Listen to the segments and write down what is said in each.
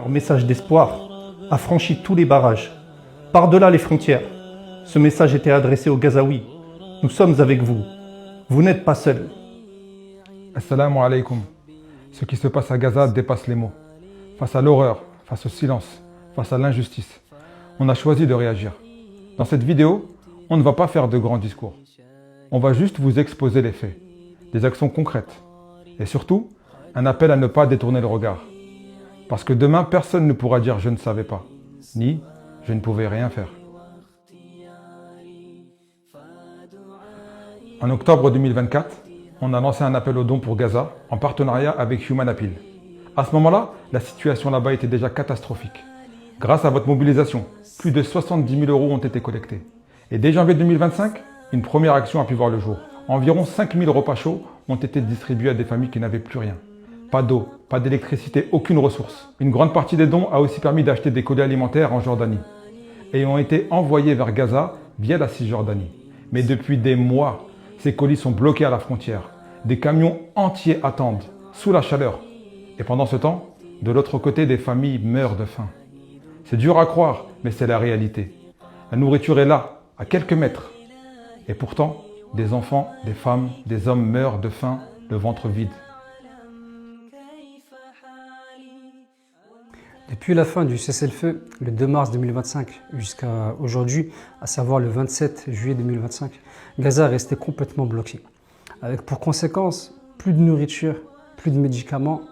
Leur message d'espoir a franchi tous les barrages, par-delà les frontières. Ce message était adressé aux Gazaouis. Nous sommes avec vous. Vous n'êtes pas seuls. Assalamu alaikum. Ce qui se passe à Gaza dépasse les mots. Face à l'horreur, face au silence, face à l'injustice, on a choisi de réagir. Dans cette vidéo, on ne va pas faire de grands discours. On va juste vous exposer les faits, des actions concrètes. Et surtout, un appel à ne pas détourner le regard. Parce que demain, personne ne pourra dire « je ne savais pas », ni « je ne pouvais rien faire ». En octobre 2024, on a lancé un appel aux dons pour Gaza en partenariat avec Human Appeal. À ce moment-là, la situation là-bas était déjà catastrophique. Grâce à votre mobilisation, plus de 70 000 € ont été collectés. Et dès janvier 2025, une première action a pu voir le jour. Environ 5 000 repas chauds ont été distribués à des familles qui n'avaient plus rien. Pas d'eau, pas d'électricité, aucune ressource. Une grande partie des dons a aussi permis d'acheter des colis alimentaires en Jordanie et ont été envoyés vers Gaza via la Cisjordanie. Mais depuis des mois, ces colis sont bloqués à la frontière. Des camions entiers attendent, sous la chaleur. Et pendant ce temps, de l'autre côté, des familles meurent de faim. C'est dur à croire, mais c'est la réalité. La nourriture est là, à quelques mètres. Et pourtant, des enfants, des femmes, des hommes meurent de faim, le ventre vide. Depuis la fin du cessez-le-feu, le 2 mars 2025 jusqu'à aujourd'hui, à savoir le 27 juillet 2025, Gaza est resté complètement bloqué. Avec pour conséquence, plus de nourriture, plus de médicaments.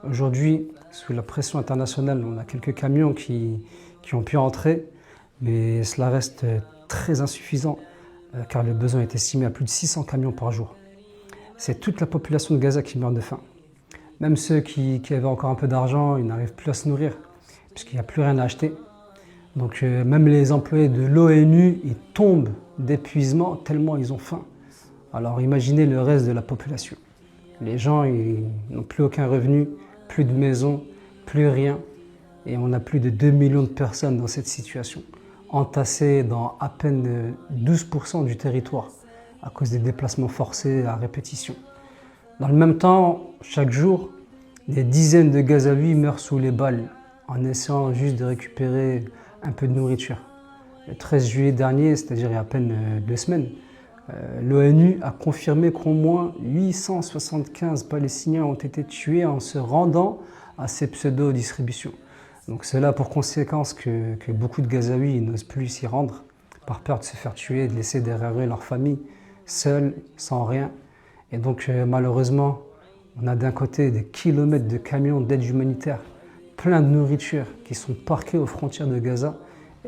Aujourd'hui, sous la pression internationale, on a quelques camions qui ont pu entrer, mais cela reste très insuffisant car le besoin est estimé à plus de 600 camions par jour. C'est toute la population de Gaza qui meurt de faim. Même ceux qui avaient encore un peu d'argent, ils n'arrivent plus à se nourrir, puisqu'il n'y a plus rien à acheter. Donc même les employés de l'ONU, ils tombent d'épuisement tellement ils ont faim. Alors imaginez le reste de la population. Les gens, ils n'ont plus aucun revenu, plus de maison, plus rien. Et on a plus de 2 millions de personnes dans cette situation, entassées dans à peine 12% du territoire, à cause des déplacements forcés à répétition. Dans le même temps, chaque jour, des dizaines de Gazaouis meurent sous les balles en essayant juste de récupérer un peu de nourriture. Le 13 juillet dernier, c'est-à-dire il y a à peine 2 semaines, l'ONU a confirmé qu'au moins 875 Palestiniens ont été tués en se rendant à ces pseudo-distributions. Donc cela a pour conséquence que beaucoup de Gazaouis n'osent plus s'y rendre par peur de se faire tuer et de laisser derrière eux leur famille, seuls, sans rien. Et donc malheureusement, on a d'un côté des kilomètres de camions d'aide humanitaire, plein de nourriture qui sont parqués aux frontières de Gaza.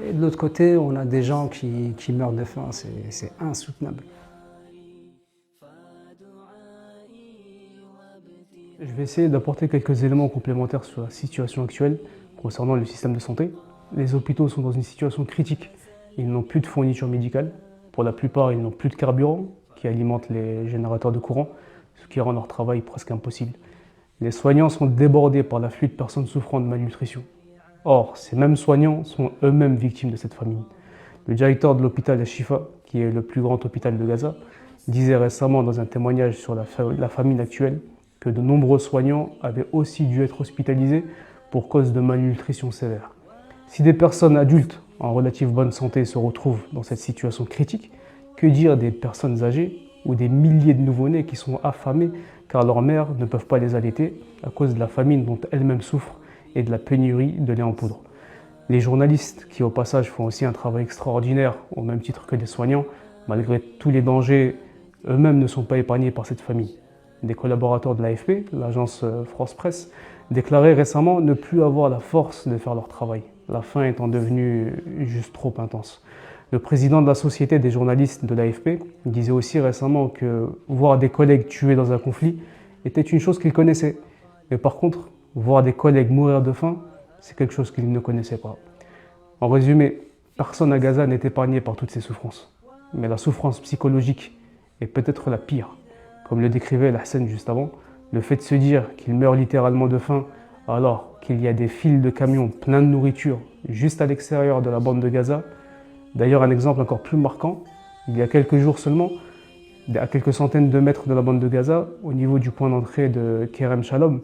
Et de l'autre côté, on a des gens qui meurent de faim. C'est insoutenable. Je vais essayer d'apporter quelques éléments complémentaires sur la situation actuelle concernant le système de santé. Les hôpitaux sont dans une situation critique. Ils n'ont plus de fourniture médicale. Pour la plupart, ils n'ont plus de carburant qui alimente les générateurs de courant, ce qui rend leur travail presque impossible. Les soignants sont débordés par l'afflux de personnes souffrant de malnutrition. Or, ces mêmes soignants sont eux-mêmes victimes de cette famine. Le directeur de l'hôpital Al-Shifa, qui est le plus grand hôpital de Gaza, disait récemment dans un témoignage sur la famine actuelle que de nombreux soignants avaient aussi dû être hospitalisés pour cause de malnutrition sévère. Si des personnes adultes en relative bonne santé se retrouvent dans cette situation critique, que dire des personnes âgées ou des milliers de nouveau-nés qui sont affamés car leurs mères ne peuvent pas les allaiter à cause de la famine dont elles-mêmes souffrent et de la pénurie de lait en poudre. Les journalistes qui au passage font aussi un travail extraordinaire au même titre que les soignants, malgré tous les dangers, eux-mêmes ne sont pas épargnés par cette famille. Des collaborateurs de l'AFP, l'agence France Presse, déclaraient récemment ne plus avoir la force de faire leur travail, la faim étant devenue juste trop intense. Le président de la Société des journalistes de l'AFP disait aussi récemment que voir des collègues tués dans un conflit était une chose qu'il connaissait. Mais par contre, voir des collègues mourir de faim, c'est quelque chose qu'il ne connaissait pas. En résumé, personne à Gaza n'est épargné par toutes ces souffrances. Mais la souffrance psychologique est peut-être la pire. Comme le décrivait Hassan juste avant, le fait de se dire qu'il meurt littéralement de faim alors qu'il y a des files de camions pleins de nourriture juste à l'extérieur de la bande de Gaza. D'ailleurs, un exemple encore plus marquant, il y a quelques jours seulement, à quelques centaines de mètres de la bande de Gaza, au niveau du point d'entrée de Kerem Shalom,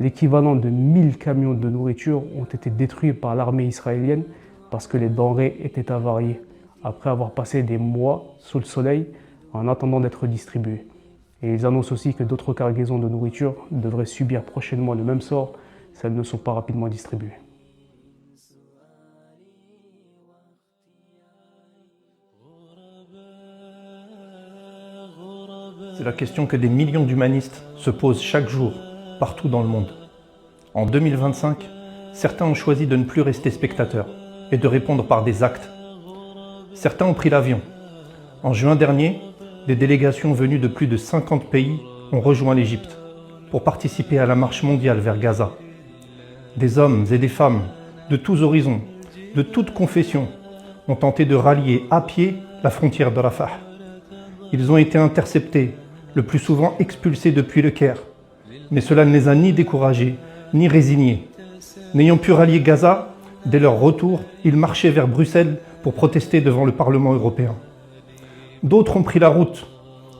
L'équivalent de 1000 camions de nourriture ont été détruits par l'armée israélienne parce que les denrées étaient avariées, après avoir passé des mois sous le soleil en attendant d'être distribuées. Et ils annoncent aussi que d'autres cargaisons de nourriture devraient subir prochainement le même sort si elles ne sont pas rapidement distribuées. C'est la question que des millions d'humanistes se posent chaque jour, partout dans le monde. En 2025, certains ont choisi de ne plus rester spectateurs et de répondre par des actes. Certains ont pris l'avion. En juin dernier, des délégations venues de plus de 50 pays ont rejoint l'Égypte pour participer à la marche mondiale vers Gaza. Des hommes et des femmes de tous horizons, de toutes confessions, ont tenté de rallier à pied la frontière de Rafah. Ils ont été interceptés, le plus souvent expulsés depuis le Caire. Mais cela ne les a ni découragés, ni résignés. N'ayant pu rallier Gaza, dès leur retour, ils marchaient vers Bruxelles pour protester devant le Parlement européen. D'autres ont pris la route.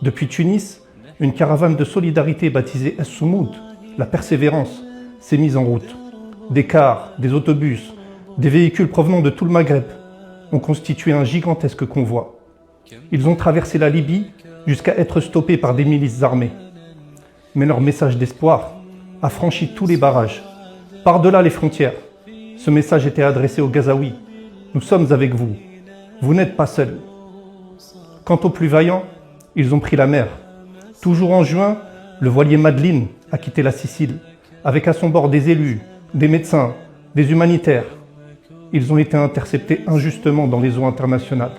Depuis Tunis, une caravane de solidarité baptisée As-Soumoud, la persévérance, s'est mise en route. Des cars, des autobus, des véhicules provenant de tout le Maghreb ont constitué un gigantesque convoi. Ils ont traversé la Libye jusqu'à être stoppés par des milices armées. Mais leur message d'espoir a franchi tous les barrages, par-delà les frontières. Ce message était adressé aux Gazaouis. Nous sommes avec vous. Vous n'êtes pas seuls. Quant aux plus vaillants, ils ont pris la mer. Toujours en juin, le voilier Madeleine a quitté la Sicile, avec à son bord des élus, des médecins, des humanitaires. Ils ont été interceptés injustement dans les eaux internationales.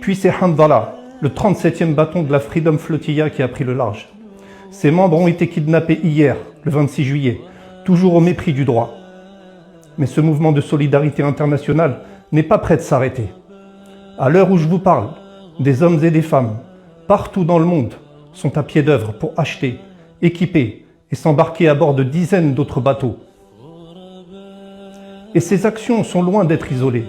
Puis c'est Hamdallah, le 37e bâton de la Freedom Flotilla qui a pris le large. Ses membres ont été kidnappés hier, le 26 juillet, toujours au mépris du droit. Mais ce mouvement de solidarité internationale n'est pas prêt de s'arrêter. À l'heure où je vous parle, des hommes et des femmes, partout dans le monde, sont à pied d'œuvre pour acheter, équiper et s'embarquer à bord de dizaines d'autres bateaux. Et ces actions sont loin d'être isolées.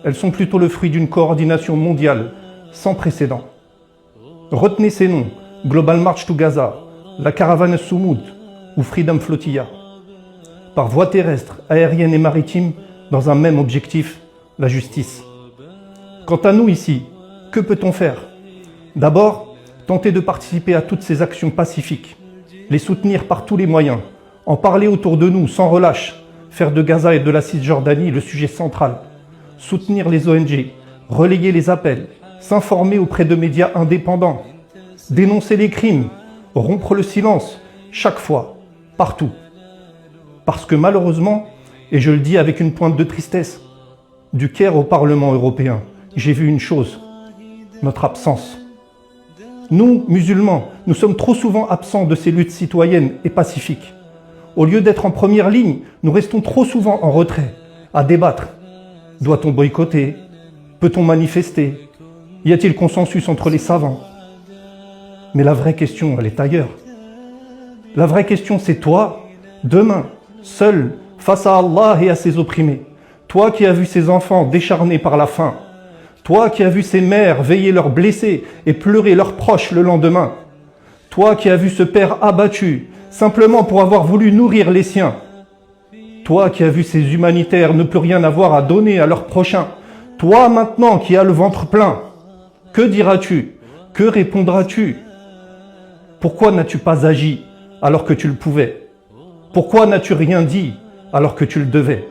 Elles sont plutôt le fruit d'une coordination mondiale sans précédent. Retenez ces noms: Global March to Gaza, la caravane Soumoud ou Freedom Flotilla. Par voie terrestre, aérienne et maritime, dans un même objectif, la justice. Quant à nous ici, que peut-on faire? D'abord, tenter de participer à toutes ces actions pacifiques, les soutenir par tous les moyens, en parler autour de nous sans relâche, faire de Gaza et de la Cisjordanie le sujet central, soutenir les ONG, relayer les appels, s'informer auprès de médias indépendants, dénoncer les crimes, rompre le silence, chaque fois, partout. Parce que malheureusement, et je le dis avec une pointe de tristesse, du Caire au Parlement européen, j'ai vu une chose: notre absence. Nous, musulmans, nous sommes trop souvent absents de ces luttes citoyennes et pacifiques. Au lieu d'être en première ligne, nous restons trop souvent en retrait, à débattre. Doit-on boycotter? Peut-on manifester? Y a-t-il consensus entre les savants? Mais la vraie question, elle est ailleurs. La vraie question, c'est toi, demain, seul, face à Allah et à ses opprimés. Toi qui as vu ces enfants décharnés par la faim. Toi qui as vu ces mères veiller leurs blessés et pleurer leurs proches le lendemain. Toi qui as vu ce père abattu, simplement pour avoir voulu nourrir les siens. Toi qui as vu ces humanitaires ne plus rien avoir à donner à leurs prochains. Toi maintenant qui as le ventre plein. Que diras-tu? Que répondras-tu? Pourquoi n'as-tu pas agi alors que tu le pouvais? Pourquoi n'as-tu rien dit alors que tu le devais?